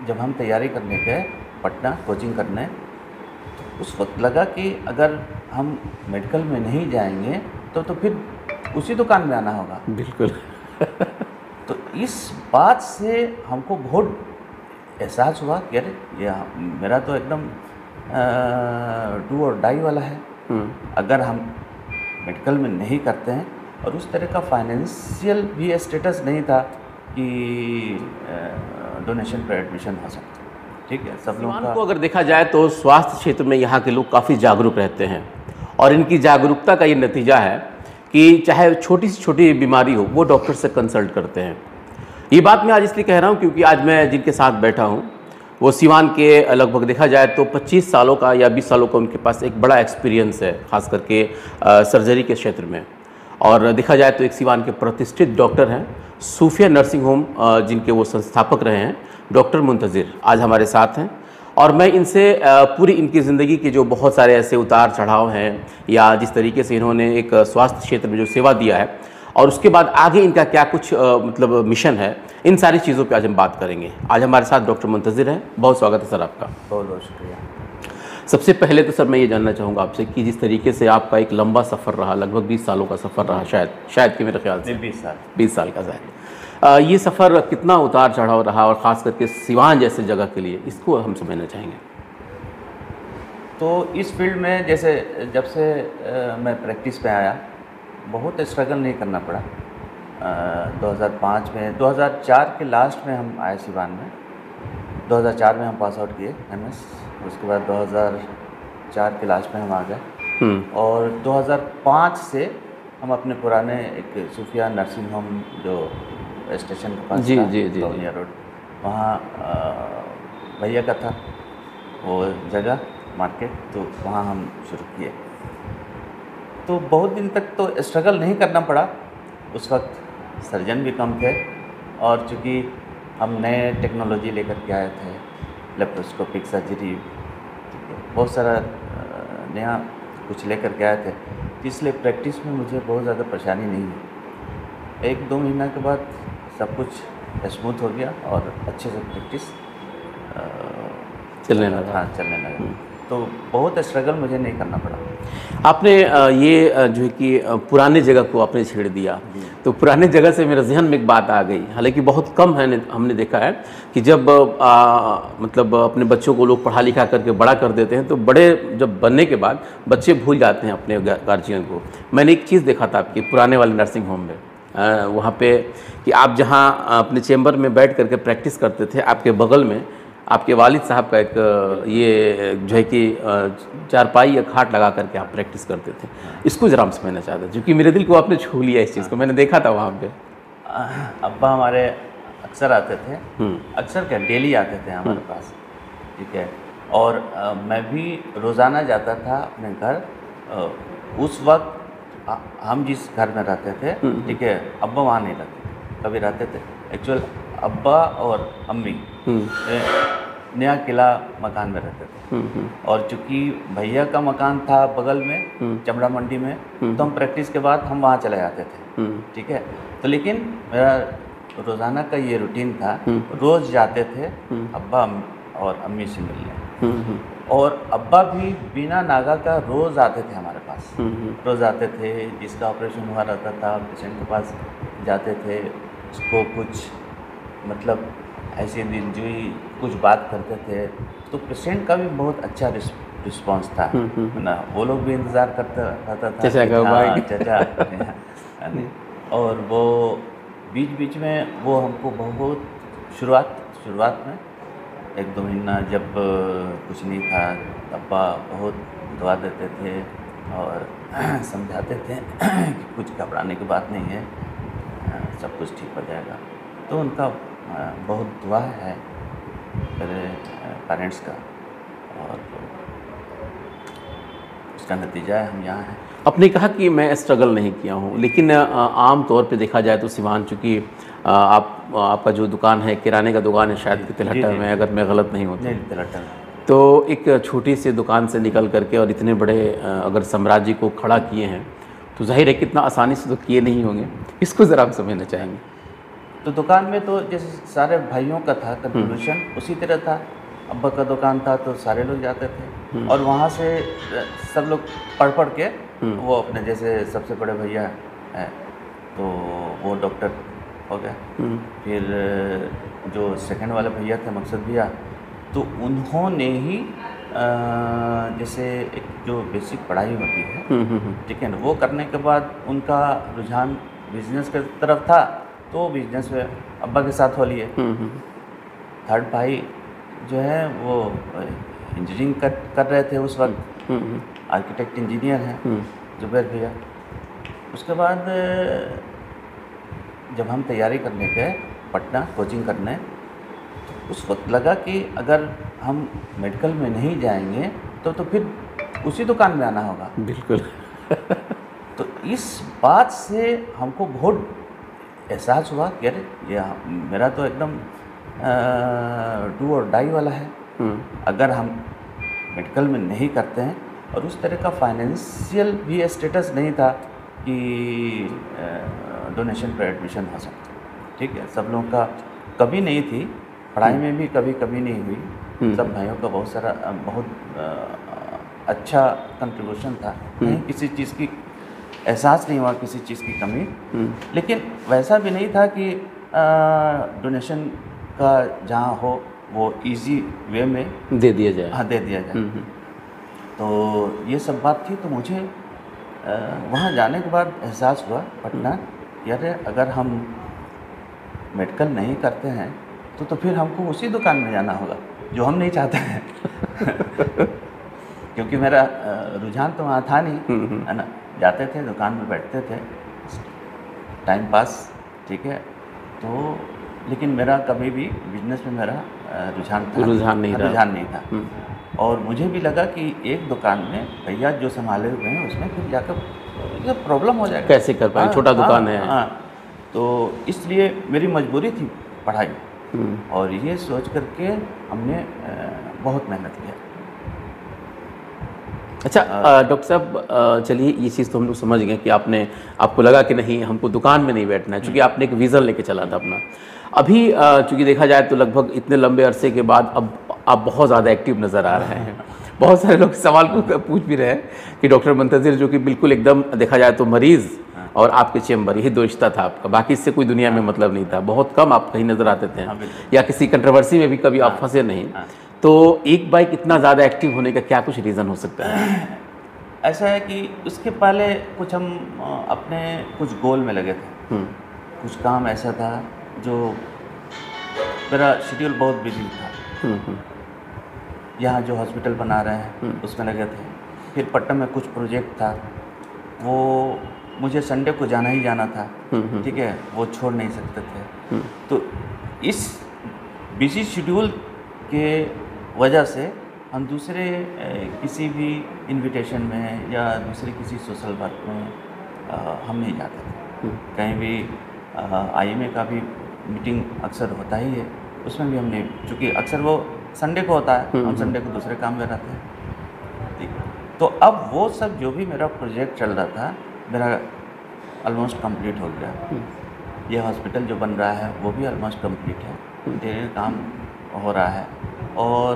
जब हम तैयारी करने गए पटना कोचिंग करने, उस वक्त लगा कि अगर हम मेडिकल में नहीं जाएंगे तो फिर उसी दुकान में आना होगा। बिल्कुल। तो इस बात से हमको बहुत एहसास हुआ कि अरे ये मेरा तो एकदम डू और डाई वाला है। अगर हम मेडिकल में नहीं करते हैं, और उस तरह का फाइनेंशियल भी स्टेटस नहीं था कि डोनेशन पर एडमिशन हो सकता। ठीक है, सब लोगों का को अगर देखा जाए तो स्वास्थ्य क्षेत्र में यहाँ के लोग काफ़ी जागरूक रहते हैं, और इनकी जागरूकता का ये नतीजा है कि चाहे छोटी से छोटी बीमारी हो वो डॉक्टर से कंसल्ट करते हैं। ये बात मैं आज इसलिए कह रहा हूँ क्योंकि आज मैं जिनके साथ बैठा हूँ वो सिवान के लगभग देखा जाए तो 25 सालों का या 20 सालों का उनके पास एक बड़ा एक्सपीरियंस है, खास करके सर्जरी के क्षेत्र में। और देखा जाए तो एक सिवान के प्रतिष्ठित डॉक्टर हैं, सूफिया नर्सिंग होम जिनके वो संस्थापक रहे हैं, डॉक्टर मुंतज़िर आज हमारे साथ हैं। और मैं इनसे पूरी इनकी ज़िंदगी के जो बहुत सारे ऐसे उतार चढ़ाव हैं या जिस तरीके से इन्होंने एक स्वास्थ्य क्षेत्र में जो सेवा दिया है और उसके बाद आगे इनका क्या कुछ मतलब मिशन है, इन सारी चीज़ों पे आज हम बात करेंगे। आज हमारे साथ डॉक्टर मुंतज़िर हैं। बहुत स्वागत है सर आपका। बहुत बहुत शुक्रिया। सबसे पहले तो सर मैं ये जानना चाहूँगा आपसे कि जिस तरीके से आपका एक लंबा सफ़र रहा, लगभग 20 सालों का सफ़र रहा, शायद कि मेरे ख्याल से 20 साल का शायद, ये सफ़र कितना उतार चढ़ाव रहा, और ख़ास करके सिवान जैसे जगह के लिए, इसको हम समझना चाहेंगे। तो इस फील्ड में जैसे जब से मैं प्रैक्टिस पे आया, बहुत स्ट्रगल नहीं करना पड़ा। 2005 में, 2004 के लास्ट में हम आए सिवान में। 2004 में हम पास आउट किए MS, उसके बाद 2004 के लास्ट में हम आ गए, और 2005 से हम अपने पुराने एक सूफिया नर्सिंग होम जो स्टेशन के पास था, तौनिया रोड, वहाँ भैया का था वो जगह मार्केट, तो वहाँ हम शुरू किए। तो बहुत दिन तक तो स्ट्रगल नहीं करना पड़ा। उस वक्त सर्जन भी कम थे, और चूँकि हम नए टेक्नोलॉजी लेकर के आए थे, लेप्रोस्कोपिक सर्जरी, बहुत सारा नया कुछ लेकर के आए थे, इसलिए प्रैक्टिस में मुझे बहुत ज़्यादा परेशानी नहीं हुई। 1-2 महीना के बाद सब कुछ स्मूथ हो गया और अच्छे से प्रैक्टिस चलने लगा। हाँ, चलने लगा। तो बहुत स्ट्रगल मुझे नहीं करना पड़ा। आपने ये जो है कि पुराने जगह को आपने छेड़ दिया, तो पुराने जगह से मेरे जहन में एक बात आ गई। हालांकि बहुत कम है, हमने देखा है कि जब मतलब अपने बच्चों को लोग पढ़ा लिखा करके बड़ा कर देते हैं, तो बड़े जब बनने के बाद बच्चे भूल जाते हैं अपने गार्जियन को। मैंने एक चीज़ देखा था आपके पुराने वाले नर्सिंग होम में, वहाँ पे कि आप जहाँ अपने चेम्बर में बैठ करके प्रैक्टिस करते थे, आपके बगल में आपके वालिद साहब का एक ये जो है कि चारपाई या खाट लगा करके आप प्रैक्टिस करते थे। इसको जरा हम समझना चाहते हैं, क्योंकि मेरे दिल को आपने छू लिया इस चीज़ को, मैंने देखा था वहाँ पे। अब्बा हमारे अक्सर आते थे, अक्सर क्या डेली आते थे हमारे पास, ठीक है। और मैं भी रोज़ाना जाता था अपने घर। उस वक्त हम जिस घर में रहते थे, ठीक है, अब्बा वहाँ नहीं रहते, कभी रहते थे। एक्चुअल अब्बा और अम्मी नया किला मकान में रहते थे, और चूँकि भैया का मकान था बगल में चमड़ा मंडी में, तो हम प्रैक्टिस के बाद हम वहाँ चले जाते थे, ठीक है। तो लेकिन मेरा रोज़ाना का ये रूटीन था, रोज़ जाते थे अब्बा और अम्मी से मिलने। और अब्बा भी बिना नागा का रोज़ आते थे हमारे पास, रोज़ आते थे। जिसका ऑपरेशन हुआ रहता था पेशेंट के पास जाते थे, उसको कुछ मतलब ऐसे दिन जो ही कुछ बात करते थे, तो पेशेंट का भी बहुत अच्छा रिस्पॉन्स था ना। वो लोग भी इंतज़ार करते रहता था चाचा। और वो बीच में वो हमको बहुत शुरुआत में 1-2 महीना जब कुछ नहीं था, अब्बा बहुत दुआ देते थे और समझाते थे कि कुछ घबराने की बात नहीं है, सब कुछ ठीक हो जाएगा। तो उनका बहुत दुआ है मेरे पेरेंट्स का, और उसका नतीजा है हम यहाँ हैं। आपने कहा कि मैं स्ट्रगल नहीं किया हूँ, लेकिन आम तौर पे देखा जाए तो सिवान, चूँकि आपका जो दुकान है किराने का दुकान है शायद कि तिलहट्टा में, अगर मैं गलत नहीं होता, तिलहट्टा में, तो एक छोटी सी दुकान से निकल करके और इतने बड़े अगर साम्राज्य को खड़ा किए हैं, तो जाहिर है कितना आसानी से तो किए नहीं होंगे। इसको ज़रा आप समझना चाहेंगे। तो दुकान में तो जैसे सारे भाइयों का था कंट्रीब्यूशन, उसी तरह था। अब्बा का दुकान था तो सारे लोग जाते थे, और वहाँ से सब लोग पढ़ पढ़ के वो अपने, जैसे सबसे बड़े भैया है तो वो डॉक्टर हो गया। फिर जो सेकंड वाले भैया थे मकसद भैया, तो उन्होंने ही जैसे एक जो बेसिक पढ़ाई होती है, ठीक है ना, वो करने के बाद उनका रुझान बिजनेस की तरफ था, तो बिजनेस में अब्बा के साथ हो लिए। थर्ड भाई जो है वो इंजीनियरिंग कर रहे थे उस वक्त, आर्किटेक्ट इंजीनियर हैं जुबैर भैया। उसके बाद जब हम तैयारी करने गए पटना कोचिंग करने, तो उस वक्त लगा कि अगर हम मेडिकल में नहीं जाएंगे तो फिर उसी दुकान में आना होगा। बिल्कुल। तो इस बात से हमको बहुत एहसास हुआ कि अरे ये मेरा तो एकदम डू और डाई वाला है। अगर हम मेडिकल में नहीं करते हैं, और उस तरह का फाइनेंशियल भी स्टेटस नहीं था कि डोनेशन पर एडमिशन हो सकता, ठीक है। सब लोगों का कभी नहीं थी, पढ़ाई में भी कभी कभी नहीं हुई। सब भाइयों का बहुत अच्छा कंट्रीब्यूशन था, कहीं किसी चीज़ की एहसास नहीं हुआ, किसी चीज़ की कमी। लेकिन वैसा भी नहीं था कि डोनेशन का जहाँ हो वो इजी वे में दे दिया जाए। हाँ, दे दिया जाए। तो ये सब बात थी। तो मुझे वहाँ जाने के बाद एहसास हुआ पटना, यार अगर हम मेडिकल नहीं करते हैं तो फिर हमको उसी दुकान में जाना होगा जो हम नहीं चाहते हैं। क्योंकि मेरा रुझान तो वहाँ था नहीं, है ना। जाते थे दुकान में बैठते थे, टाइम पास, ठीक है। तो लेकिन मेरा कभी भी बिजनेस में मेरा रुझान नहीं था। और मुझे भी लगा कि एक दुकान में भैया जो संभाले हुए हैं उसमें फिर जाकर प्रॉब्लम हो जाएगा, कैसे कर पाएंगे, छोटा दुकान है। हाँ, तो इसलिए मेरी मजबूरी थी पढ़ाई, और ये सोच करके हमने बहुत मेहनत किया। अच्छा डॉक्टर साहब, चलिए ये चीज़ तो हम लोग समझ गए कि आपको लगा कि नहीं हमको दुकान में नहीं बैठना है, क्योंकि आपने एक विज़न लेके चला था अपना। अभी चूँकि देखा जाए तो लगभग इतने लंबे अरसे के बाद अब आप बहुत ज़्यादा एक्टिव नज़र आ रहे हैं। बहुत सारे लोग सवाल को पूछ भी रहे हैं कि डॉक्टर मुंतज़िर जो कि बिल्कुल एकदम देखा जाए तो मरीज़ और आपके चेम्बर, यही दो रिश्ता था आपका, बाकी इससे कोई दुनिया में मतलब नहीं था। बहुत कम आप कहीं नज़र आते थे, या किसी कंट्रोवर्सी में भी कभी आप फंसे नहीं। तो एक बाइक इतना ज़्यादा एक्टिव होने का क्या कुछ रीज़न हो सकता है? ऐसा है कि उसके पहले कुछ हम अपने कुछ गोल में लगे थे, कुछ काम ऐसा था जो मेरा शेड्यूल बहुत बिजी था। यहाँ जो हॉस्पिटल बना रहे हैं उसमें लगे थे, फिर पटना में कुछ प्रोजेक्ट था, वो मुझे संडे को जाना ही जाना था, ठीक है, वो छोड़ नहीं सकते थे। तो इस बिजी शेड्यूल के वजह से हम दूसरे किसी भी इनविटेशन में या दूसरे किसी सोशल वर्क में हम नहीं जाते थे। कहीं भी IMA का भी मीटिंग अक्सर होता ही है, उसमें भी हमने, चूँकि अक्सर वो संडे को होता है, हम संडे को दूसरे काम में रहते हैं। तो अब वो सब जो भी मेरा प्रोजेक्ट चल रहा था मेरा ऑलमोस्ट कंप्लीट हो गया। ये हॉस्पिटल जो बन रहा है वो भी ऑलमोस्ट कंप्लीट है, इंटीरियर काम हो रहा है। और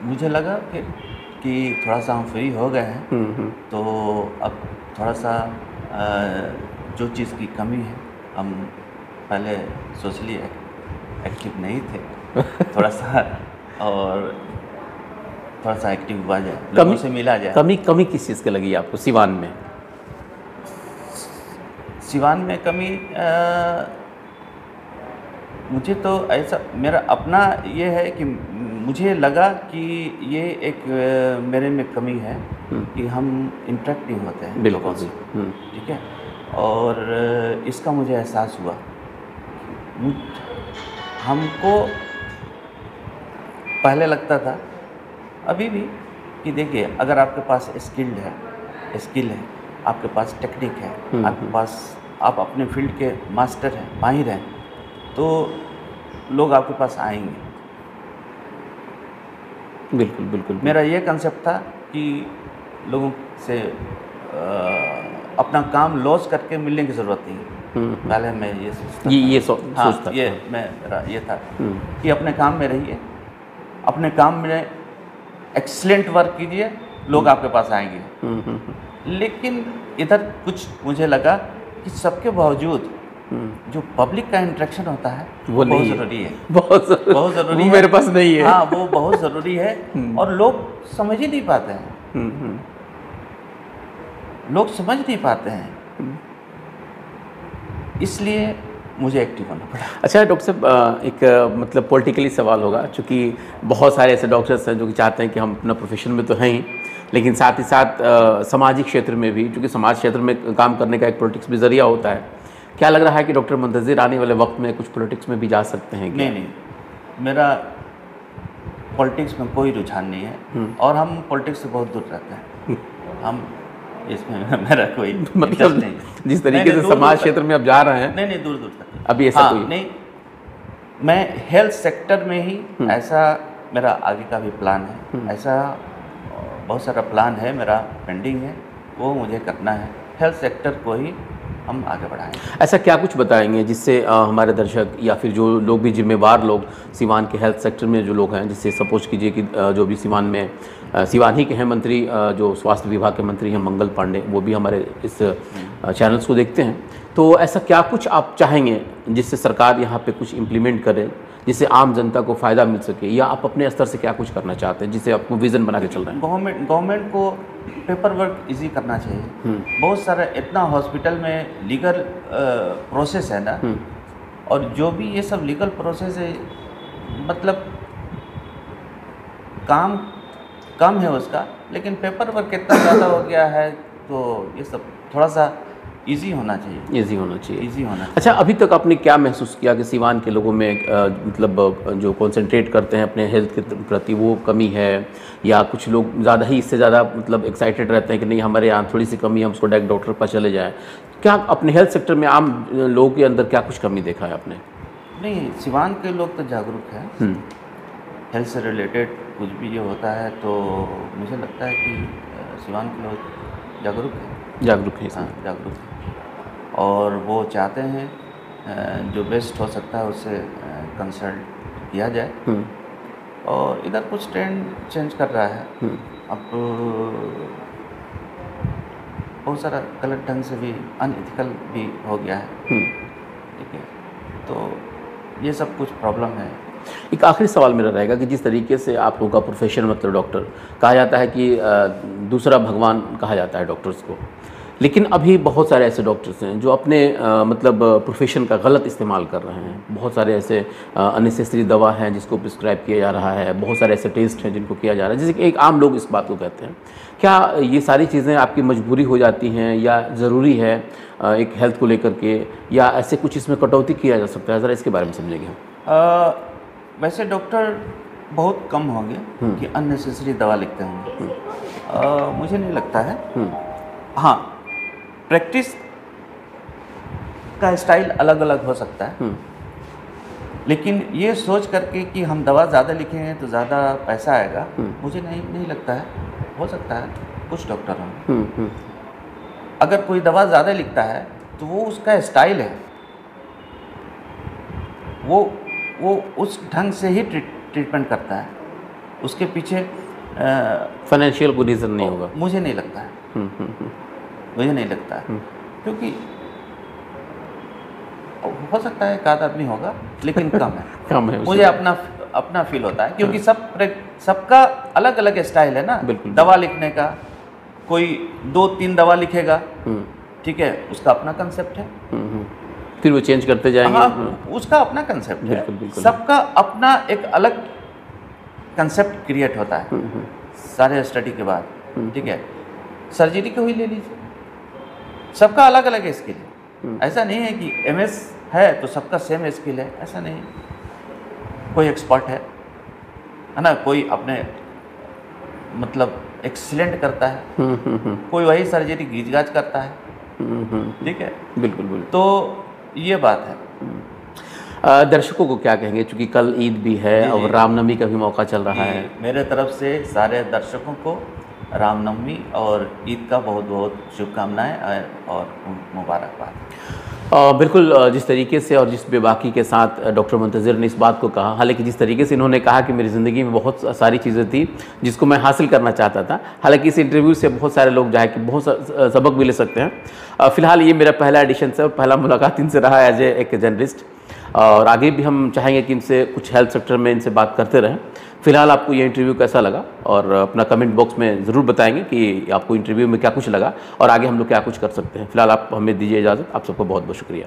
मुझे लगा कि थोड़ा सा हम फ्री हो गए हैं, तो अब थोड़ा सा जो चीज़ की कमी है, हम पहले सोशली एक्टिव नहीं थे, थोड़ा सा, और थोड़ा सा एक्टिव हुआ जाए, लोगों से मिला जाए। कमी किस चीज़ की लगी आपको सिवान में? सिवान में कमी मुझे तो ऐसा, मेरा अपना ये है कि मुझे लगा कि ये एक मेरे में कमी है कि हम इंटरेक्टिव होते हैं लोगों से, ठीक है। और इसका मुझे एहसास हुआ, हमको पहले लगता था, अभी भी, कि देखिए अगर आपके पास स्किल है, आपके पास टेक्निक है, आपके पास, आप अपने फील्ड के मास्टर हैं, माहिर हैं, तो लोग आपके पास आएंगे। बिल्कुल बिल्कुल। मेरा ये कंसेप्ट था कि लोगों से अपना काम लॉस करके मिलने की ज़रूरत नहीं है। पहले मैं ये सोचता ये था। सोचता ये मेरा ये था कि अपने काम में रहिए, अपने काम में एक्सीलेंट वर्क कीजिए, लोग आपके पास आएंगे। लेकिन इधर कुछ मुझे लगा कि सबके बावजूद जो पब्लिक का इंटरेक्शन होता है वो बहुत ज़रूरी है, बहुत ज़रूरी है। मेरे पास नहीं है। हाँ, वो बहुत ज़रूरी है और लोग समझ ही नहीं पाते हैं। लोग समझ नहीं पाते हैं, इसलिए मुझे एक्टिव होना पड़ा। अच्छा डॉक्टर साहब, एक मतलब पॉलिटिकली सवाल होगा, चूँकि बहुत सारे ऐसे डॉक्टर्स हैं जो कि चाहते हैं कि हम अपना प्रोफेशन में तो हैं ही, लेकिन साथ ही साथ सामाजिक क्षेत्र में भी, चूँकि समाज क्षेत्र में काम करने का एक पॉलिटिक्स भी ज़रिया होता है। क्या लग रहा है कि डॉक्टर मुंतज़िर आने वाले वक्त में कुछ पॉलिटिक्स में भी जा सकते हैं? नहीं, मेरा पॉलिटिक्स में कोई रुझान नहीं है और हम पॉलिटिक्स से बहुत दूर रहते हैं। हम इसमें मेरा कोई मतलब नहीं, जिस तरीके से समाज क्षेत्र में अब जा रहे हैं। नहीं, दूर तक अभी ऐसा कोई नहीं। मैं हेल्थ सेक्टर में ही ऐसा मेरा आगे का भी प्लान है। ऐसा बहुत सारा प्लान है मेरा पेंडिंग है, वो मुझे करना है। हेल्थ सेक्टर को ही हम आगे बढ़ाएंगे। ऐसा क्या कुछ बताएंगे जिससे हमारे दर्शक या फिर जो लोग भी जिम्मेवार लोग सीवान के हेल्थ सेक्टर में जो लोग हैं, जिससे सपोज कीजिए कि जो भी सीवान में सीवान ही के हैं मंत्री, जो स्वास्थ्य विभाग के मंत्री हैं मंगल पांडे, वो भी हमारे इस चैनल्स को देखते हैं, तो ऐसा क्या कुछ आप चाहेंगे जिससे सरकार यहाँ पे कुछ इम्प्लीमेंट करे, जिससे आम जनता को फ़ायदा मिल सके, या आप अपने स्तर से क्या कुछ करना चाहते हैं जिससे आपको विज़न बना के चल रहे हैं? गवर्नमेंट को पेपर वर्क इजी करना चाहिए। बहुत सारा इतना हॉस्पिटल में लीगल प्रोसेस है ना, और जो भी ये सब लीगल प्रोसेस है, मतलब काम कम है उसका, लेकिन पेपर वर्क इतना ज़्यादा हो गया है, तो ये सब थोड़ा सा इजी होना चाहिए। इजी होना चाहिए। अच्छा, अभी तक आपने क्या महसूस किया कि सीवान के लोगों में मतलब जो कंसंट्रेट करते हैं अपने हेल्थ के प्रति, वो कमी है, या कुछ लोग ज़्यादा ही इससे ज़्यादा मतलब एक्साइटेड रहते हैं कि नहीं हमारे यहाँ थोड़ी सी कमी है, हम उसको डायरेक्ट डॉक्टर के पास चले जाएँ? क्या अपने हेल्थ सेक्टर में आम लोगों के अंदर क्या कुछ कमी देखा है आपने? नहीं, सीवान के लोग तो जागरूक हैं। हेल्थ से रिलेटेड कुछ भी ये होता है तो मुझे लगता है कि सीवान के लोग जागरूक हैं। हाँ, जागरूक हैं, और वो चाहते हैं जो बेस्ट हो सकता है उससे कंसल्ट किया जाए। और इधर कुछ ट्रेंड चेंज कर रहा है। अब बहुत सारा गलत ढंग से भी अनएथिकल भी हो गया है। ठीक है, तो ये सब कुछ प्रॉब्लम है। एक आखिरी सवाल मेरा रहेगा कि जिस तरीके से आप लोगों का प्रोफेशन, मतलब डॉक्टर कहा जाता है कि दूसरा भगवान कहा जाता है डॉक्टर्स को, लेकिन अभी बहुत सारे ऐसे डॉक्टर्स हैं जो अपने मतलब प्रोफेशन का गलत इस्तेमाल कर रहे हैं। बहुत सारे ऐसे अननेसेसरी दवा हैं जिसको प्रिस्क्राइब किया जा रहा है, बहुत सारे ऐसे टेस्ट हैं जिनको किया जा रहा है, जैसे कि एक आम लोग इस बात को कहते हैं। क्या ये सारी चीज़ें आपकी मजबूरी हो जाती हैं या ज़रूरी है एक हेल्थ को लेकर के, या ऐसे कुछ इसमें कटौती किया जा सकता है? ज़रा इसके बारे में समझेंगे। वैसे डॉक्टर बहुत कम होंगे कि अननेसेसरी दवा लिखते होंगे। मुझे नहीं लगता है। हाँ, प्रैक्टिस का स्टाइल अलग अलग हो सकता है, लेकिन ये सोच करके कि हम दवा ज़्यादा लिखेंगे तो ज़्यादा पैसा आएगा, मुझे नहीं लगता है। हो सकता है कुछ डॉक्टर हों, अगर कोई दवा ज़्यादा लिखता है तो वो उसका स्टाइल है, वो उस ढंग से ही ट्रीटमेंट करता है, उसके पीछे फाइनेंशियल कोई रीज़न नहीं होगा। मुझे नहीं लगता है। मुझे नहीं लगता है, क्योंकि हो सकता है एक आध आदमी होगा, लेकिन कम है। मुझे अपना फील होता है, क्योंकि सबका अलग अलग स्टाइल है ना दवा लिखने का। कोई 2-3 दवा लिखेगा, ठीक है, उसका अपना कंसेप्ट है, फिर वो चेंज करते जाएंगे। हाँ, उसका अपना कंसेप्ट है। बिल्कुल। सबका अपना एक अलग कंसेप्ट क्रिएट होता है सारे स्टडी के बाद। ठीक है, सर्जरी को ही ले लीजिए, सबका अलग अलग स्किल है। ऐसा नहीं है कि MS है तो सबका सेम स्किल है, ऐसा नहीं। कोई एक्सपर्ट है ना, कोई अपने मतलब एक्सीलेंट करता है, कोई वही सर्जरी गीज-गाज करता है। ठीक है, बिल्कुल। तो ये बात है। दर्शकों को क्या कहेंगे, चूँकि कल ईद भी है और रामनवमी का भी मौका चल रहा है? मेरे तरफ से सारे दर्शकों को रामनवमी और ईद का बहुत बहुत शुभकामनाएं और मुबारकबाद। बिल्कुल, जिस तरीके से और जिस बेबाकी के साथ डॉक्टर मुंतज़िर ने इस बात को कहा, हालांकि जिस तरीके से इन्होंने कहा कि मेरी ज़िंदगी में बहुत सारी चीज़ें थी जिसको मैं हासिल करना चाहता था, हालांकि इस इंटरव्यू से बहुत सारे लोग जो है कि बहुत सबक भी ले सकते हैं। फ़िलहाल ये मेरा पहला एडिशन से, पहला मुलाकात इनसे रहा एज एक जर्नलिस्ट, और आगे भी हम चाहेंगे कि इनसे कुछ हेल्थ सेक्टर में इनसे बात करते रहें। फ़िलहाल आपको ये इंटरव्यू कैसा लगा, और अपना कमेंट बॉक्स में ज़रूर बताएंगे कि आपको इंटरव्यू में क्या कुछ लगा और आगे हम लोग क्या कुछ कर सकते हैं। फ़िलहाल आप हमें दीजिए इजाज़त। आप सबको बहुत बहुत शुक्रिया।